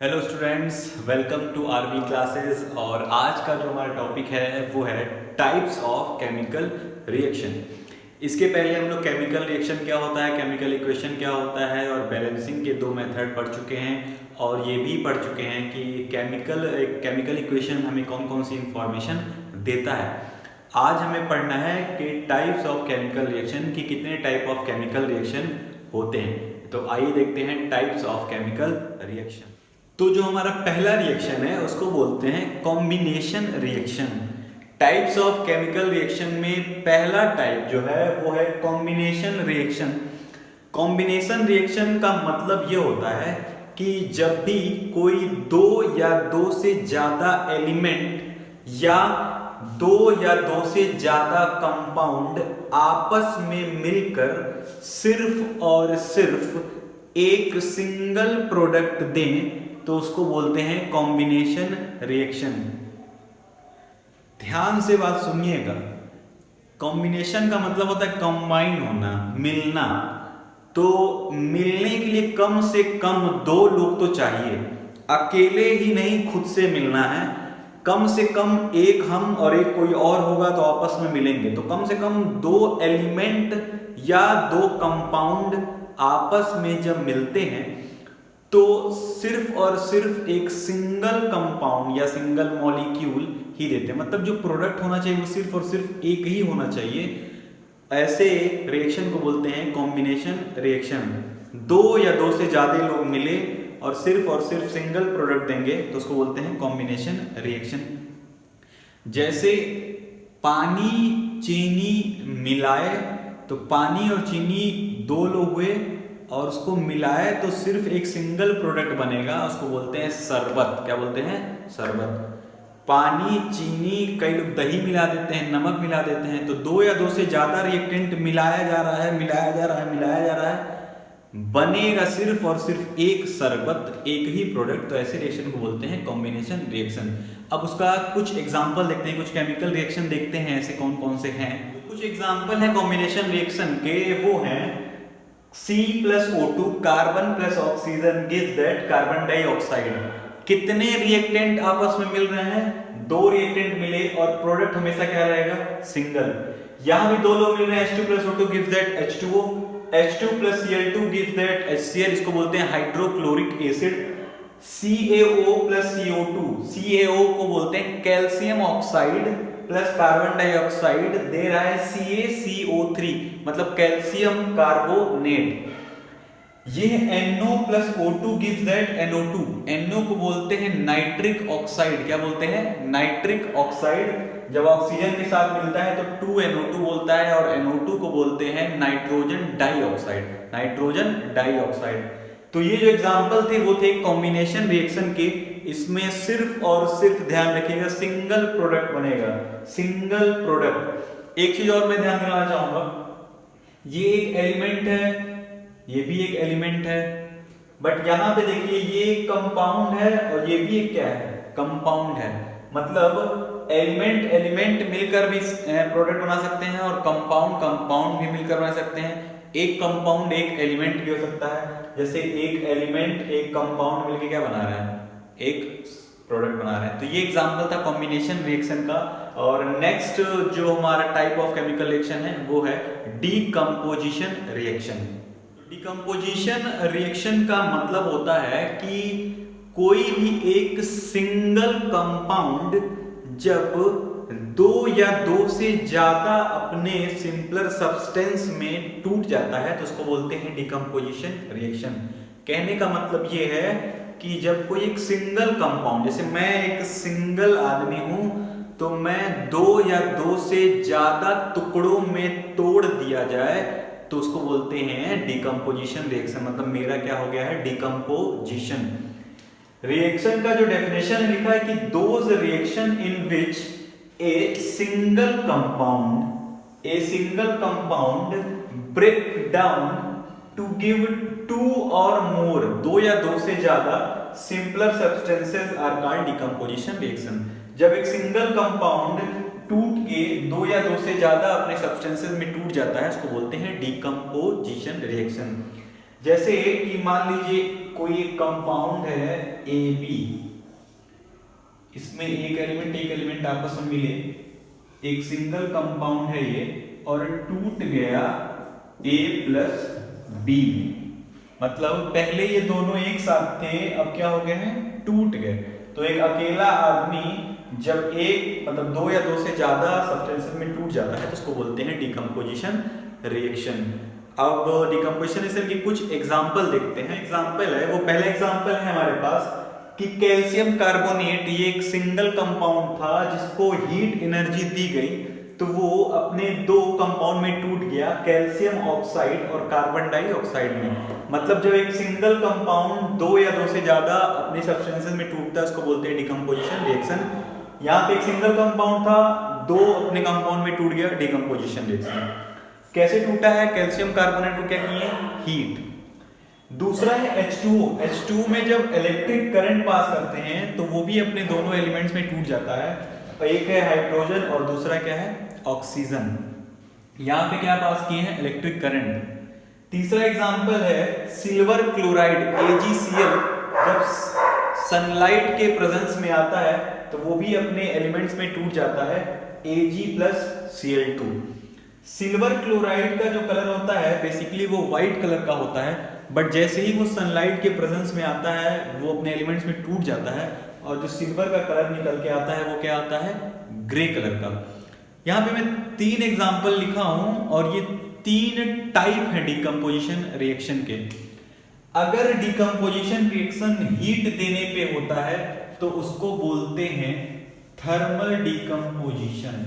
Hello students, welcome to RV classes. और आज का जो हमारा टॉपिक है वो है टाइप्स ऑफ केमिकल रिएक्शन। इसके पहले हम लोग केमिकल रिएक्शन क्या होता है, केमिकल इक्वेशन क्या होता है और बैलेंसिंग के दो मेथड पढ़ चुके हैं। और ये भी पढ़ चुके हैं कि केमिकल इक्वेशन हमें कौन कौन सी इंफॉर्मेशन देता है। आज हमें पढ़ना है कि टाइप्स ऑफ केमिकल रिएक्शन की कितने टाइप ऑफ केमिकल रिएक्शन होते हैं। तो आइए देखते हैं टाइप्स ऑफ केमिकल रिएक्शन। तो जो हमारा पहला रिएक्शन है उसको बोलते हैं combination reaction. Types of chemical reaction में पहला टाइप जो है वो है कॉम्बिनेशन रिएक्शन। कॉम्बिनेशन रिएक्शन का मतलब ये होता है कि जब भी कोई दो या दो से ज्यादा एलिमेंट या दो या दो से ज्यादा कंपाउंड आपस में मिलकर सिर्फ और सिर्फ एक सिंगल प्रोडक्ट दें तो उसको बोलते हैं कॉम्बिनेशन रिएक्शन। ध्यान से बात सुनिएगा। कॉम्बिनेशन का मतलब होता है कंबाइन होना, मिलना। तो मिलने के लिए कम से कम दो लोग तो चाहिए, अकेले ही नहीं खुद से मिलना है। कम से कम एक हम और एक कोई और होगा तो आपस में मिलेंगे। तो कम से कम दो एलिमेंट या दो कंपाउंड आपस में जब मिलते हैं तो सिर्फ और सिर्फ एक सिंगल कंपाउंड या सिंगल मॉलिक्यूल ही देते हैं। मतलब जो प्रोडक्ट होना चाहिए वो सिर्फ और सिर्फ एक ही होना चाहिए। ऐसे रिएक्शन को बोलते हैं कॉम्बिनेशन रिएक्शन। दो या दो से ज्यादा लोग मिले और सिर्फ सिंगल प्रोडक्ट देंगे तो उसको बोलते हैं कॉम्बिनेशन रिएक्शन। जैसे पानी चीनी मिलाए तो पानी और चीनी दो लोग हुए और उसको मिलाए तो सिर्फ एक सिंगल प्रोडक्ट बनेगा, उसको बोलते हैं शरबत। क्या बोलते हैं? शरबत। पानी चीनी, कई लोग दही मिला देते हैं, नमक मिला देते हैं। तो दो या दो से ज्यादा रिएक्टेंट मिलाया जा रहा है, बनेगा सिर्फ और सिर्फ एक शरबत, एक ही प्रोडक्ट। तो ऐसे रिएक्शन को बोलते हैं कॉम्बिनेशन रिएक्शन। अब उसका कुछ एग्जाम्पल देखते हैं, कुछ केमिकल रिएक्शन देखते हैं ऐसे कौन कौन से हैं। कुछ एग्जाम्पल है कॉम्बिनेशन रिएक्शन के, वो हैं C+O2 carbon plus oxygen gives that carbon dioxide. कितने रिएक्टेंट आपस में मिल रहे हैं? दो रिएक्टेंट मिले और प्रोडक्ट हमेशा क्या रहेगा? सिंगल। यहां भी दो लोग मिल रहे हैं, H2+O2 gives that H2O, H2+Cl2 gives that HCl, इसको बोलते हैं हाइड्रोक्लोरिक एसिड। CaO+CO2, CaO को बोलते हैं calcium oxide plus carbon dioxide, दे रहा है CaCO3 मतलब कैल्शियम कार्बोनेट। ये NO+O2 gives that NO2। NO को बोलते हैं नाइट्रिक ऑक्साइड। क्या बोलते हैं? Nitric oxide. जब ऑक्सीजन के साथ मिलता है तो 2NO2 बोलता है और NO2 को बोलते हैं नाइट्रोजन डाइऑक्साइड। तो ये जो एग्जांपल थे वो थे कॉम्बिनेशन रिएक्शन के। इसमें सिर्फ और सिर्फ ध्यान रखिएगा सिंगल प्रोडक्ट बनेगा, सिंगल प्रोडक्ट। एक चीज और मैं ध्यान दिलाना चाहूंगा, ये एक एलिमेंट है, ये भी एक एलिमेंट है, बट यहां पे देखिए ये एक कंपाउंड है और ये भी एक क्या है? कंपाउंड है। मतलब एलिमेंट मिलकर भी प्रोडक्ट बना सकते हैं और कंपाउंड भी मिलकर बना सकते हैं। एक कंपाउंड एक एलिमेंट भी हो सकता है। जैसे एक एलिमेंट एक कंपाउंड मिलकर क्या बना रहा है? एक प्रोडक्ट बना रहे हैं। तो ये एग्जांपल था कॉम्बिनेशन रिएक्शन का। और नेक्स्ट जो हमारा टाइप ऑफ केमिकल रिएक्शन है वो है डीकंपोजिशन रिएक्शन। डीकंपोजिशन रिएक्शन का मतलब होता है कि कोई भी एक सिंगल कंपाउंड जब दो या दो से ज्यादा अपने सिंपलर सब्सटेंस में टूट जाता है तो उसको बोलते हैं डीकंपोजिशन रिएक्शन। कहने का मतलब ये है कि जब कोई एक सिंगल कंपाउंड, जैसे मैं एक सिंगल आदमी हूं तो मैं दो या दो से ज्यादा टुकड़ों में तोड़ दिया जाए तो उसको बोलते हैं डीकंपोजिशन रिएक्शन। मतलब मेरा क्या हो गया है? डीकंपोजिशन। रिएक्शन का जो डेफिनेशन लिखा है कि those reaction in which a single compound break down to give two or more, दो या दो से ज्यादा simpler substances are called decomposition reaction. जब एक सिंगल कंपाउंड टूट के दो या दो से ज्यादा अपने सब्सटेंसेस में टूट जाता है उसको बोलते हैं डीकंपोजिशन रिएक्शन। जैसे कि मान लीजिए कोई एक कंपाउंड है AB, इसमें एक एलिमेंट आपस में मिले, एक सिंगल कंपाउंड है ये, और टूट गया A प्लस B में। मतलब पहले ये दोनों एक साथ थे, अब क्या हो गए हैं, टूट गए। तो एक अकेला आदमी जब एक मतलब दो या दो से ज्यादा सब्सटेंसेस में टूट जाता है तो उसको बोलते हैं डिकम्पोजिशन रिएक्शन। अब डिकम्पोजिशन रिएक्शन की कुछ एग्जांपल देखते हैं। एग्जांपल है, वो पहला एग्जांपल है हमारे पास कि कैल्शियम कार्बोनेट, ये एक सिंगल कंपाउंड था जिसको हीट एनर्जी दी गई तो वो अपने दो कंपाउंड में टूट गया, कैल्शियम ऑक्साइड और कार्बन डाइऑक्साइड में। मतलब जब एक सिंगल कंपाउंड दो या दो से ज्यादा अपने सब्सटेंसेस में टूटता है उसको बोलते हैं डिकम्पोजिशन रिएक्शन। यहाँ पे एक सिंगल कंपाउंड था, दो अपने कंपाउंड में टूट गया, डिकम्पोजिशन रिएक्शन। कैसे टूटा है, कैल्शियम कार्बोनेट को क्या किए, हीट। दूसरा है H2O। H2O में जब इलेक्ट्रिक करंट पास करते हैं तो वो भी अपने दोनों एलिमेंट्स में टूट जाता है। एक है हाइड्रोजन और दूसरा क्या है, ऑक्सीजन। यहाँ पे क्या पास किए हैं, इलेक्ट्रिक करंट। तीसरा एग्जांपल है सिल्वर क्लोराइड AgCl, जब सनलाइट के प्रेजेंस में आता है तो वो भी अपने एलिमेंट्स में टूट जाता है, Ag plus Cl2। Silver chloride का जो कलर होता है बेसिकली वो व्हाइट कलर का होता है, बट जैसे ही वो सनलाइट के प्रेजेंस में आता है वो अपने एलिमेंट्स में टूट जाता है और जो सिल्वर का कलर निकल के आता है वो क्या आता है, ग्रे कलर का। यहाँ पे मैं 3 एग्जांपल लिखा हूं और ये 3 टाइप है डिकम्पोजिशन रिएक्शन के। अगर डिकम्पोजिशन रिएक्शन हीट देने पे होता है तो उसको बोलते हैं थर्मल डिकम्पोजिशन।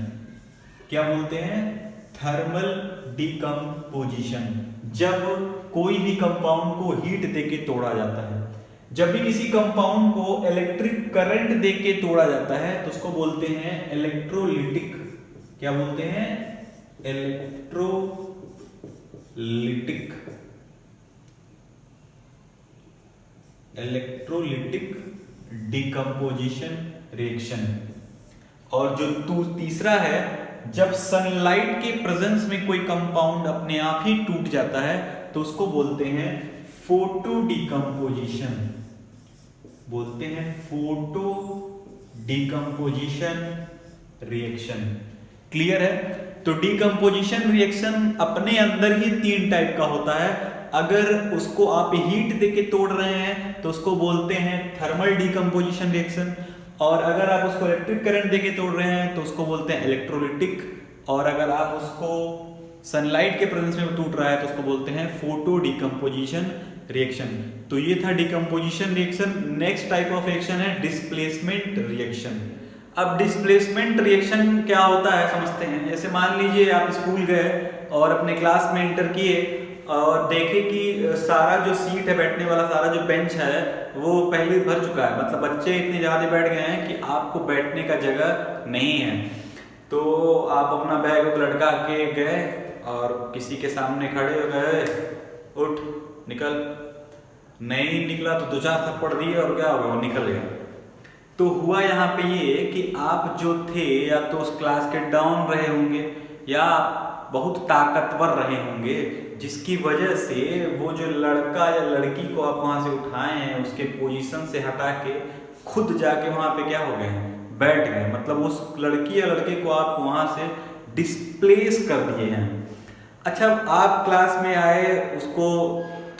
क्या बोलते हैं, थर्मल डिकम्पोजिशन। जब कोई भी कंपाउंड को हीट देके तोड़ा जाता है, जब भी किसी कंपाउंड को इलेक्ट्रिक करंट देके तोड़ा जाता है तो उसको बोलते हैं इलेक्ट्रोलिटिक। क्या बोलते हैं, इलेक्ट्रोलिटिक डिकम्पोजिशन रिएक्शन। और जो तीसरा है, जब सनलाइट के प्रेजेंस में कोई कंपाउंड अपने आप ही टूट जाता है तो उसको बोलते हैं फोटो डिकम्पोजिशन। बोलते हैं फोटो डिकम्पोजिशन रिएक्शन। क्लियर है। तो डिकम्पोजिशन रिएक्शन अपने अंदर ही 3 टाइप का होता है। अगर उसको आप हीट देके तोड़ रहे हैं तो उसको बोलते हैं थर्मल डिकम्पोजिशन रिएक्शन, और अगर आप उसको इलेक्ट्रिक करंट देके तोड़ रहे हैं तो उसको बोलते हैं इलेक्ट्रोलिटिक, और अगर आप उसको सनलाइट के प्रेजेंस में टूट रहा है तो उसको बोलते हैं फोटो डिकम्पोजिशन रिएक्शन। तो ये था decomposition reaction. Next type of reaction है डिस्प्लेसमेंट रिएक्शन। अब डिस्प्लेसमेंट रिएक्शन क्या होता है समझते हैं। जैसे मान लीजिए आप स्कूल गए और अपने क्लास में एंटर किए और देखे कि सारा जो सीट है बैठने वाला, सारा जो बेंच है वो पहले भर चुका है, मतलब बच्चे इतने ज़्यादा बैठ गए हैं कि आपको बैठने का जगह नहीं है। तो आप अपना बैग लटका के गए और किसी के सामने खड़े हो गए, उठ निकल, नहीं निकला तो 2-4 थप्पड़ दिए और क्या हो गया, वो निकल गया। तो हुआ यहाँ पे ये कि आप जो थे या तो उस क्लास के डाउन रहे होंगे या बहुत ताकतवर रहे होंगे, जिसकी वजह से वो जो लड़का या लड़की को आप वहां से उठाए हैं उसके पोजीशन से हटा के खुद जाके वहां पे क्या हो गए, बैठ गए। मतलब उस लड़की या लड़के को आप वहां से डिस्प्लेस कर दिए हैं। अच्छा, आप क्लास में आए, उसको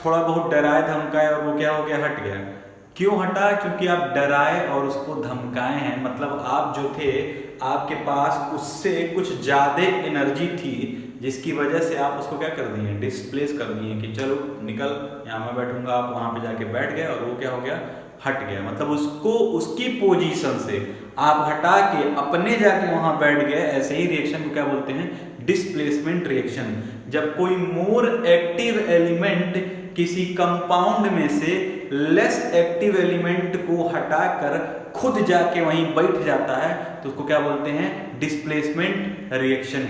थोड़ा बहुत डराए धमकाए और वो क्या हो गया, हट गया। क्यों हटा? क्योंकि आप डराए और उसको धमकाए हैं। मतलब आप जो थे आपके पास उससे कुछ ज्यादा एनर्जी थी, जिसकी वजह से आप उसको क्या कर दिए, डिस्प्लेस कर दिए कि चलो निकल, यहाँ मैं बैठूंगा। आप वहां पे जाके बैठ गए और वो क्या हो गया, हट गया। मतलब उसको उसकी पोजीशन से आप हटा के अपने जाके वहां बैठ गए। ऐसे ही रिएक्शन को क्या बोलते हैं, डिस्प्लेसमेंट रिएक्शन। जब कोई मोर एक्टिव एलिमेंट किसी कंपाउंड में से लेस एक्टिव एलिमेंट को हटाकर खुद जाके वहीं बैठ जाता है तो उसको क्या बोलते हैं, डिस्प्लेसमेंट रिएक्शन।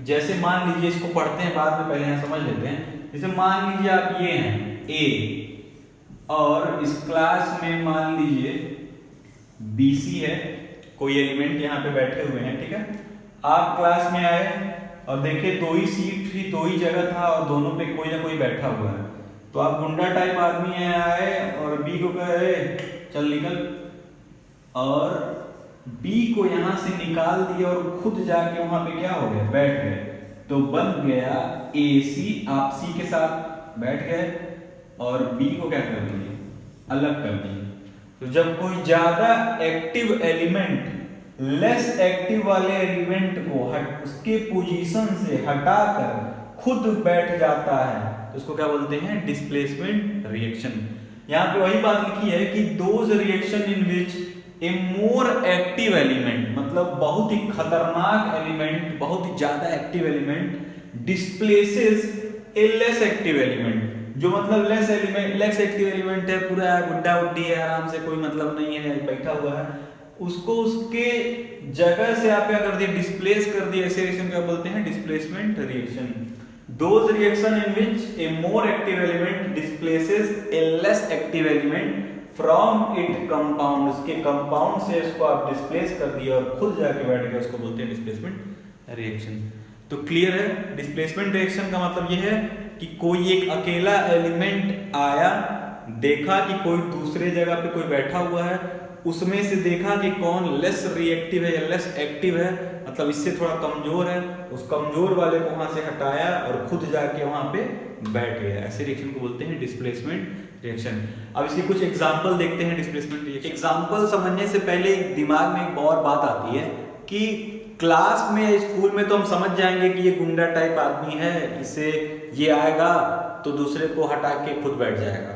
जैसे मान लीजिए, इसको पढ़ते हैं बाद में, पहले यहां समझ लेते हैं। जैसे मान लीजिए आप ये हैं A और इस क्लास में मान लीजिए BC है, कोई एलिमेंट यहाँ पे बैठे हुए हैं, ठीक है। आप क्लास में आए और देखे 2 ही सीट थी, 2 ही जगह था और दोनों पे कोई ना कोई बैठा हुआ है। तो आप गुंडा टाइप आदमी है आए और बी को कहे चल निकल, और बी को यहां से निकाल दिया और खुद जाके वहां पे क्या हो गया, बैठ गए, तो बन गया ए सी। आप सी के साथ बैठ गए और बी को क्या कर दिए, अलग कर दिए। तो जब कोई ज्यादा एक्टिव एलिमेंट लेस एक्टिव वाले एलिमेंट को उसके पोजीशन से हटाकर खुद बैठ जाता है तो उसको क्या बोलते हैं, डिस्प्लेसमेंट रिएक्शन। यहां पे वही बात लिखी है कि those reaction in which A more active element, मतलब बहुत ही खतरनाक एलिमेंट, बहुत ही ज्यादा एक्टिव एलिमेंट डिस्प्लेसेस ए लेस एक्टिव एलिमेंट। जो मतलब लेस एक्टिव एलिमेंट है, पूरा गुड्डा उड्डी है, आराम से कोई मतलब नहीं है, बैठा हुआ है, उसको उसके जगह से आप क्या कर दिए, डिस्प्लेस कर दिए। ऐसे रिएक्शन क्या बोलते हैं, displacement reaction. Those reaction in which A more active element displaces A less active element from it compound, उसके कंपाउंड से इसको आप डिस्प्लेस कर दिए और खुद जाके बैठ गए, उसको बोलते हैं डिस्प्लेसमेंट रिएक्शन। तो क्लियर है, डिस्प्लेसमेंट रिएक्शन का मतलब यह है कि कोई एक अकेला एलिमेंट आया, देखा कि कोई दूसरे जगह पे कोई बैठा हुआ है, उसमें से देखा कि कौन लेस रिएक्टिव है या लेस एक्टिव है, मतलब इससे थोड़ा कमजोर है, उस कमजोर वाले को वहां से हटाया और खुद जाके वहां पे बैठ गया। ऐसे रिएक्शन को बोलते हैं डिस्प्लेसमेंट रिएक्शन। अब इसकी कुछ एग्जांपल देखते हैं डिस्प्लेसमेंट रिएक्शन। एग्जांपल समझने से पहले दिमाग में एक और बात आती है कि क्लास में, स्कूल में तो हम समझ जाएंगे कि ये गुंडा टाइप आदमी है, इसे ये आएगा तो दूसरे को हटा के खुद बैठ जाएगा।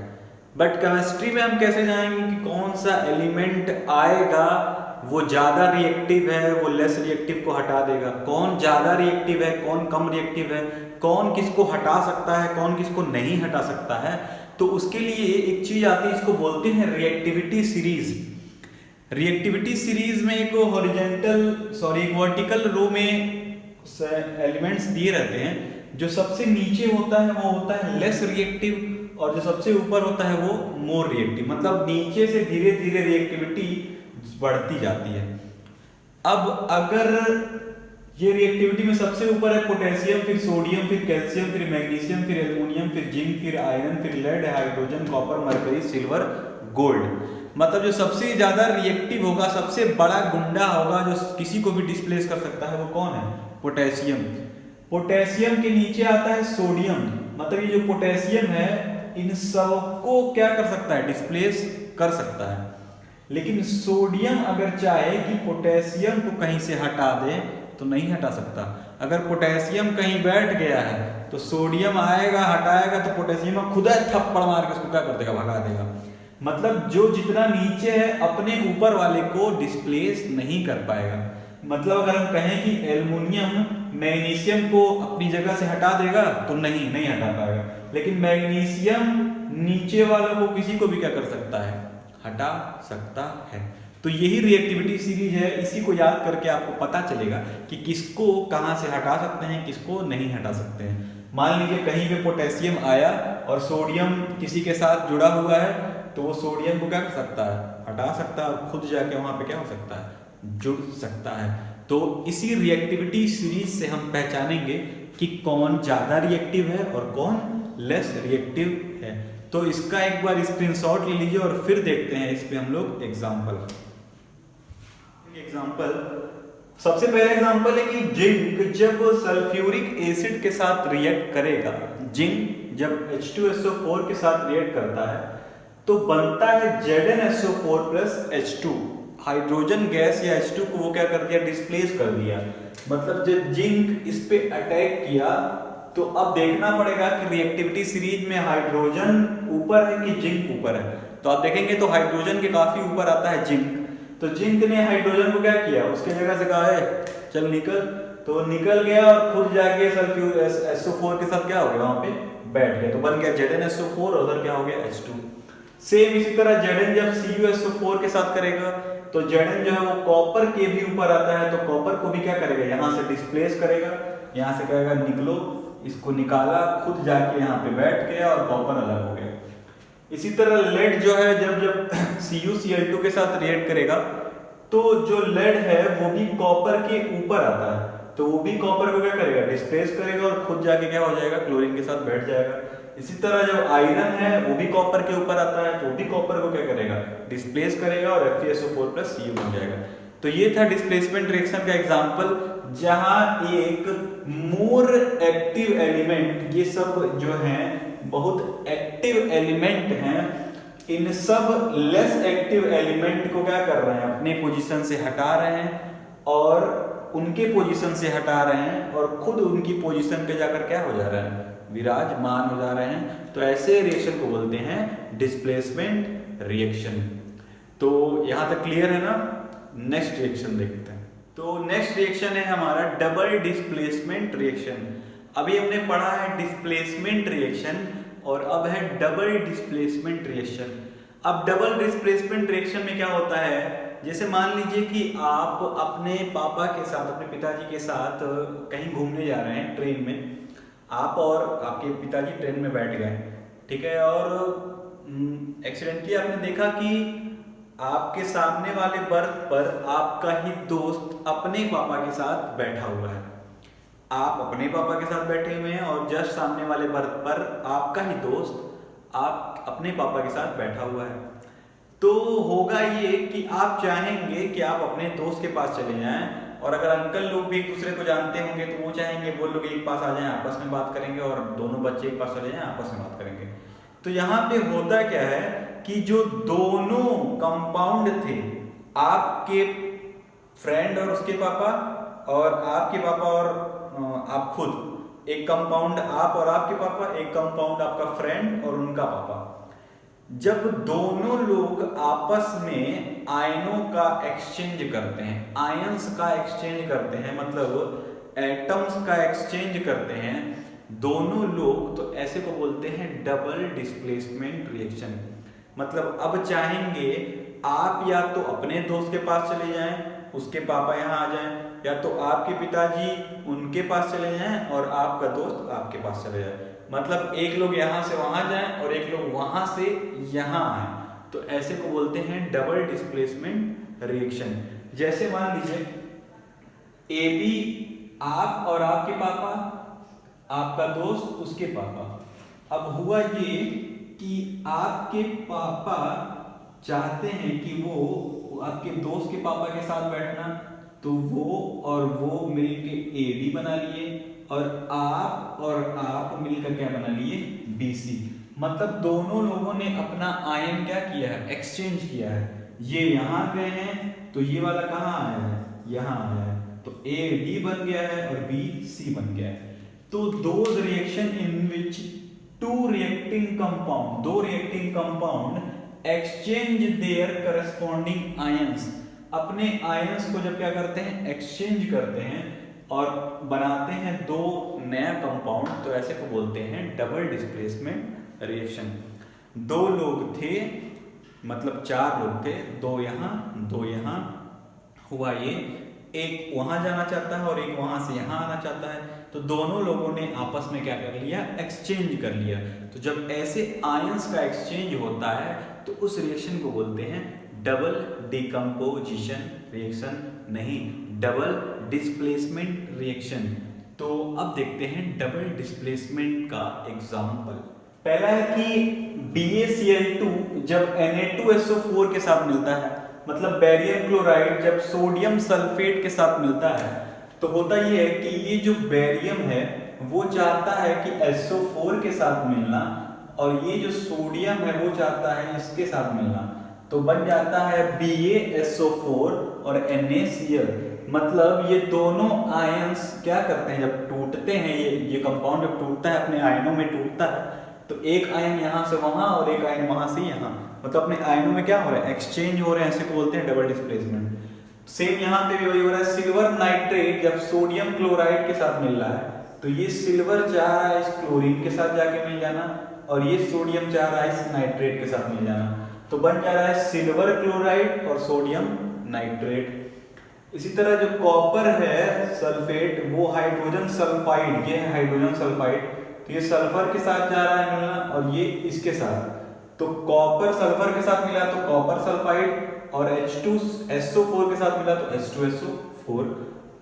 बट केमिस्ट्री में हम कैसे जाएंगे कि कौन सा एलिमेंट आएगा वो ज्यादा रिएक्टिव है, वो लेस रिएक्टिव को हटा देगा, कौन ज्यादा रिएक्टिव है, कौन कम रिएक्टिव है, कौन किसको हटा सकता है, कौन किसको नहीं हटा सकता है। तो उसके लिए एक चीज आती है, इसको बोलते हैं रिएक्टिविटी सीरीज। रिएक्टिविटी सीरीज में एक वर्टिकल रो में एलिमेंट्स दिए रहते हैं। जो सबसे नीचे होता है वो होता है लेस रिएक्टिव, और जो सबसे ऊपर होता है वो मोर रिएक्टिव, मतलब नीचे से धीरे धीरे रिएक्टिविटी बढ़ती जाती है। अब अगर ये रिएक्टिविटी में सबसे ऊपर है पोटेशियम, फिर सोडियम, फिर कैल्शियम, फिर मैग्नीशियम, फिर एल्युमिनियम, फिर जिंक, फिर आयरन, फिर lead, hydrogen, copper, mercury, silver, gold, मतलब जो सबसे ज्यादा रिएक्टिव होगा, सबसे बड़ा गुंडा होगा, जो किसी को भी डिस्प्लेस कर सकता है, वो कौन है, पोटेशियम। पोटेशियम के नीचे आता है सोडियम, मतलब ये जो पोटेशियम है इन सबको क्या कर सकता है, डिस्प्लेस कर सकता है। लेकिन सोडियम अगर चाहे कि पोटेशियम को कहीं से हटा दे तो नहीं हटा सकता। अगर पोटेशियम कहीं बैठ गया है तो सोडियम आएगा, हटाएगा, तो पोटेशियम खुद थप्पड़ मार के उसको क्या कर देगा, भगा देगा। मतलब जो जितना नीचे है अपने ऊपर वाले को डिस्प्लेस नहीं कर पाएगा। मतलब अगर हम कहें कि एल्युमिनियम मैग्नीशियम को अपनी जगह से हटा देगा तो नहीं हटा पाएगा, लेकिन मैग्नीशियम नीचे वालों को, किसी को भी क्या कर सकता है, हटा सकता है। तो यही रिएक्टिविटी सीरीज है, इसी को याद करके आपको पता चलेगा कि किसको कहां से हटा सकते हैं, किसको नहीं हटा सकते हैं। मान लीजिए कहीं पे पोटेशियम आया और सोडियम किसी के साथ जुड़ा हुआ है, तो वो सोडियम को क्या कर सकता है, हटा सकता है, और खुद जाके वहां पे क्या हो सकता है, जुड़ सकता है। तो इसी रिएक्टिविटी सीरीज से हम पहचानेंगे कि कौन ज्यादा रिएक्टिव है और कौन लेस रिएक्टिव है। तो इसका एक बार स्क्रीनशॉट ले लीजिए और फिर देखते हैं इस पे हम लोग एग्जांपल। सबसे पहला एग्जांपल है कि जिंक जब सल्फ्यूरिक एसिड के साथ रिएक्ट करेगा, जिंक जब H2SO4 के साथ रिएक्ट करता है तो बनता है ZnSO4 plus H2। Hydrogen gas या H2 को वो क्या कर दिया, डिस्प्लेस कर दिया। मतलब जब जिंक इस पे अटैक किया तो अब देखना पड़ेगा कि रिएक्टिविटी सीरीज में हाइड्रोजन ऊपर है कि जिंक ऊपर है। तो आप देखेंगे तो हाइड्रोजन के काफी ऊपर आता है जिंक, तो जिंक ने हाइड्रोजन को क्या किया, उसके जगह से कहा है चल निकल, तो निकल गया और खुद जाके सल्फ्यूर SO4 के साथ क्या हो गया, वहां पे बैठ गया, तो बन गया ZnSO4 और उधर क्या हो गया H2। सेम इसी तरह Zn जब CuSO4 के साथ करेगा तो Zn जो है वो कॉपर के भी ऊपर आता है, तो कॉपर को भी क्या करेगा, यहाँ से डिस्प्लेस करेगा, यहाँ से कहेगा निकलो, इसको निकाला, खुद जाके यहाँ पे बैठ गया और कॉपर अलग हो गया। इसी तरह लेड जो है जब CuCl2 के साथ रिएक्ट करेगा तो जो लेड है वो भी कॉपर के ऊपर आता है, तो वो भी कॉपर को क्या करेगा, डिस्प्लेस करेगा और खुद जाके क्या हो जाएगा, क्लोरीन के साथ बैठ जाएगा। इसी तरह जब आयरन है वो भी कॉपर के ऊपर आता है, तो वो भी कॉपर को क्या करेगा, डिस्प्लेस करेगा और FeSO4 प्लस Cu बन जाएगा। तो ये था डिस्प्लेसमेंट रिएक्शन का एग्जांपल, जहां एक मोर एक्टिव एलिमेंट, ये सब जो हैं बहुत एक्टिव एलिमेंट हैं, इन सब लेस एक्टिव एलिमेंट को क्या कर रहे हैं, अपने पोजीशन से हटा रहे हैं और उनके पोजीशन से हटा रहे हैं और खुद उनकी पोजीशन पे जाकर क्या हो जा रहा है, विराजमान हो जा रहे हैं। तो ऐसे रिएक्शन को बोलते हैं डिस्प्लेसमेंट रिएक्शन। तो यहां तक क्लियर है ना। नेक्स्ट रिएक्शन देखते हैं। तो नेक्स्ट रिएक्शन है हमारा डबल डिस्प्लेसमेंट रिएक्शन। अभी हमने पढ़ा है डिस्प्लेसमेंट रिएक्शन और अब है डबल डिस्प्लेसमेंट रिएक्शन। अब डबल डिस्प्लेसमेंट रिएक्शन में क्या होता है, जैसे मान लीजिए कि आप अपने पापा के साथ, अपने पिताजी के साथ कहीं घूमने जा रहे हैं ट्रेन में, आप और आपके पिताजी ट्रेन में बैठ गए, ठीक है, और एक्सीडेंटली आपने देखा कि आपके सामने वाले बर्थ पर आपका ही दोस्त अपने पापा के साथ बैठा हुआ है। आप अपने पापा के साथ बैठे हुए हैं और जस्ट सामने वाले बर्थ पर आपका ही दोस्त आप अपने पापा के साथ बैठा हुआ है। तो होगा ये कि आप चाहेंगे कि आप अपने दोस्त के पास चले जाएं, और अगर अंकल लोग भी एक दूसरे को जानते होंगे तो वो चाहेंगे वो लोग एक पास आ जाएं, आपस में बात करेंगे, और दोनों बच्चे एक पास चले जाएं, आपस में बात करेंगे। तो यहाँ पे होता क्या है कि जो दोनों कंपाउंड थे, आपके फ्रेंड और उसके पापा, और आपके पापा और आप खुद, एक कंपाउंड आप और आपके पापा, एक कंपाउंड आपका फ्रेंड और उनका पापा, जब दोनों लोग आपस में आयनों का एक्सचेंज करते हैं, आयंस का एक्सचेंज करते हैं, मतलब एटम्स का एक्सचेंज करते हैं दोनों लोग, तो ऐसे को बोलते हैं डबल डिस्प्लेसमेंट रिएक्शन। मतलब अब चाहेंगे आप या तो अपने दोस्त के पास चले जाएं, उसके पापा यहाँ आ जाएं, या तो आपके पिताजी उनके पास चले जाएं और आपका दोस्त आपके पास चले जाए। मतलब एक लोग यहां से वहां जाएं और एक लोग वहां से यहां आए, तो ऐसे को बोलते हैं डबल डिस्प्लेसमेंट रिएक्शन। जैसे मान लीजिए AB, आप और आपके पापा, आपका दोस्त उसके पापा। अब हुआ ये कि आपके पापा चाहते हैं कि वो आपके दोस्त के पापा के साथ बैठना, तो वो और वो मिलके AB बना लिए, और आप मिलकर क्या बना लिए, BC। मतलब दोनों लोगों ने अपना आयन क्या किया है, एक्सचेंज किया है। ये यहां गए हैं तो ये वाला कहां आया है, यहां आया है, तो AB बन गया है और BC बन गया है। तो दोज रिएक्शन इन विच दो reacting compound exchange their corresponding ions, अपने आयंस को जब क्या करते हैं, एक्सचेंज करते हैं और बनाते हैं दो नया कंपाउंड, तो ऐसे को बोलते हैं डबल डिस्प्लेसमेंट रिएक्शन। दो लोग थे, मतलब चार लोग थे, दो यहां, हुआ ये एक वहां जाना चाहता है और एक वहां से यहां आना चाहता है, तो दोनों लोगों ने आपस में क्या कर लिया, एक्सचेंज कर लिया। तो जब ऐसे आयंस का एक्सचेंज होता है तो उस रिएक्शन को बोलते हैं डबल डिकम्पोजिशन रिएक्शन, नहीं डबल डिस्प्लेसमेंट रिएक्शन। तो अब देखते हैं डबल डिस्प्लेसमेंट का एग्जांपल। पहला है कि BaCl2 जब Na2SO4 के साथ मिलता है, मतलब बेरियम क्लोराइड जब सोडियम सल्फेट के साथ मिलता है, तो होता यह है कि ये जो बेरियम है वो चाहता है कि SO4 के साथ मिलना, और ये जो सोडियम है वो चाहता है इसके साथ मिलना, तो बन जाता है BaSO4 और NaCl। मतलब ये दोनों आयंस क्या करते हैं, जब टूटते हैं, ये कंपाउंड जब टूटता है, अपने आयनों में टूटता है, तो एक आयन यहां से वहां और एक आयन वहां से यहां, मतलब अपने आयनों में क्या हो रहा है, एक्सचेंज हो रहे हैं, ऐसे को बोलते हैं डबल डिस्प्लेसमेंट। सेम यहां पे भी वही हो रहा है। सिल्वर नाइट्रेट जब सोडियम क्लोराइड के साथ मिल रहा है, तो ये सिल्वर चाह रहा है इस क्लोरीन के साथ जाके मिल जाना, और ये सोडियम चाह रहा है इस नाइट्रेट के साथ मिल जाना, तो बन जा रहा है सिल्वर क्लोराइड और सोडियम नाइट्रेट। इसी तरह जो कॉपर है सल्फेट, वो हाइड्रोजन सल्फाइड, ये है हाइड्रोजन सल्फाइड, तो ये सल्फर के साथ जा रहा है मिलना, और ये इसके साथ, तो कॉपर सल्फर के साथ मिला तो कॉपर सल्फाइड, और H2SO4 के साथ मिला तो H2SO4।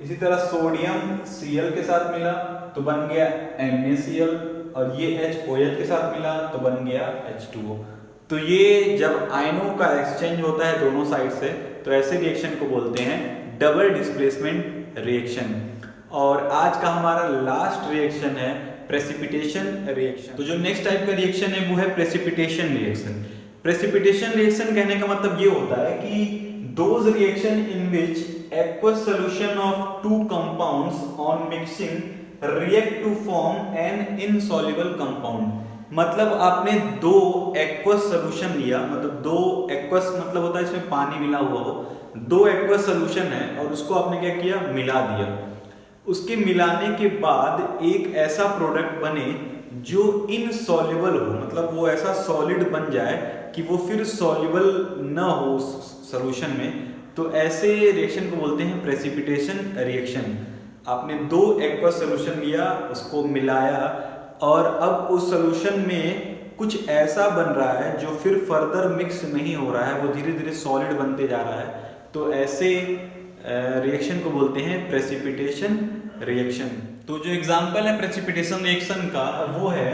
इसी तरह सोडियम Cl के साथ मिला तो बन गया NaCl, और ये H के साथ मिला तो बन गया H2O। तो ये जब आयनों का एक्सचेंज होता है दोनों साइड से, तो ऐसे रिएक्शन को बोलते हैं डबल डिस्प्लेसमेंट रिएक्शन। और आज का हमारा लास्ट रिएक्शन है प्रेसिपिटेशन रिएक्शन। तो जो नेक्स्ट टाइप का रिएक्शन है वो है प्रेसिपिटेशन रिएक्शन। प्रेसिपिटेशन रिएक्शन कहने का मतलब ये होता है कि those reaction in which aqueous solution of two compounds on mixing react to form an insoluble compound। मतलब आपने दो एक्वस सोल्यूशन लिया, मतलब दो एक्वस मतलब होता है इसमें पानी मिला हुआ हो, दो एक्वस सोल्यूशन है और उसको आपने क्या किया, मिला दिया। उसके मिलाने के बाद एक ऐसा प्रोडक्ट बने जो इनसॉल्युबल हो, मतलब वो ऐसा सॉलिड बन जाए कि वो फिर सॉल्युबल न हो सॉल्यूशन में, तो ऐसे रिएक्शन को बोलते हैं प्रेसिपिटेशन रिएक्शन। आपने दो एक्वस सॉल्यूशन लिया, उसको मिलाया और अब उस सॉल्यूशन में कुछ ऐसा बन रहा है जो फिर फर्दर मिक्स नहीं हो रहा है, वो धीरे धीरे सॉलिड बनते जा रहा है, तो ऐसे रिएक्शन को बोलते हैं प्रेसिपिटेशन रिएक्शन। तो जो एग्जांपल है प्रेसिपिटेशन रिएक्शन का वो है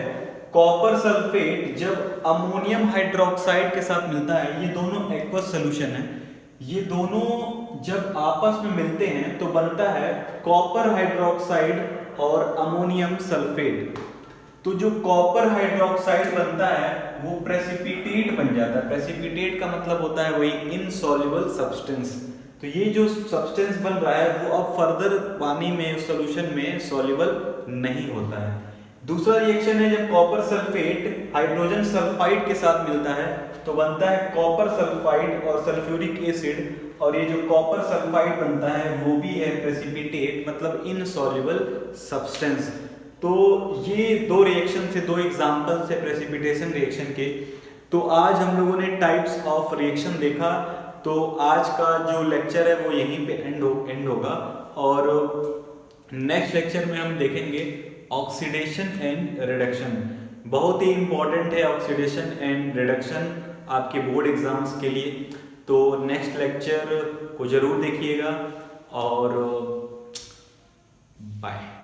कॉपर सल्फेट जब अमोनियम हाइड्रोक्साइड के साथ मिलता है। ये दोनों एक्वस सॉल्यूशन है, ये दोनों जब आपस में मिलते हैं तो बनता है कॉपर हाइड्रोक्साइड और अमोनियम सल्फेट। तो जो कॉपर हाइड्रोक्साइड बनता है वो प्रेसिपिटेट बन जाता है। प्रेसिपिटेट का मतलब होता है वही इनसॉल्युबल सब्सटेंस। तो ये जो सब्सटेंस बन रहा है वो अब फर्दर पानी में सॉल्यूशन में सॉल्युबल नहीं होता है। दूसरा रिएक्शन है जब कॉपर सल्फेट हाइड्रोजन सल्फाइड के साथ मिलता है तो बनता है कॉपर सल्फाइड और सल्फ्यूरिक एसिड, और ये जो कॉपर सल्फाइड बनता है वो भी है प्रेसिपिटेट, मतलब इनसॉल्युबल सब्सटेंस। तो ये दो रिएक्शन से, दो एग्जांपल से प्रेसिपिटेशन रिएक्शन के। तो आज हम लोगों ने टाइप्स ऑफ रिएक्शन देखा। तो आज का जो लेक्चर है वो यहीं पे एंड होगा, और नेक्स्ट लेक्चर में हम देखेंगे ऑक्सीडेशन एंड रिडक्शन। बहुत ही इंपॉर्टेंट है ऑक्सीडेशन एंड रिडक्शन आपके बोर्ड एग्जाम्स के लिए। तो नेक्स्ट लेक्चर को जरूर देखिएगा और बाय।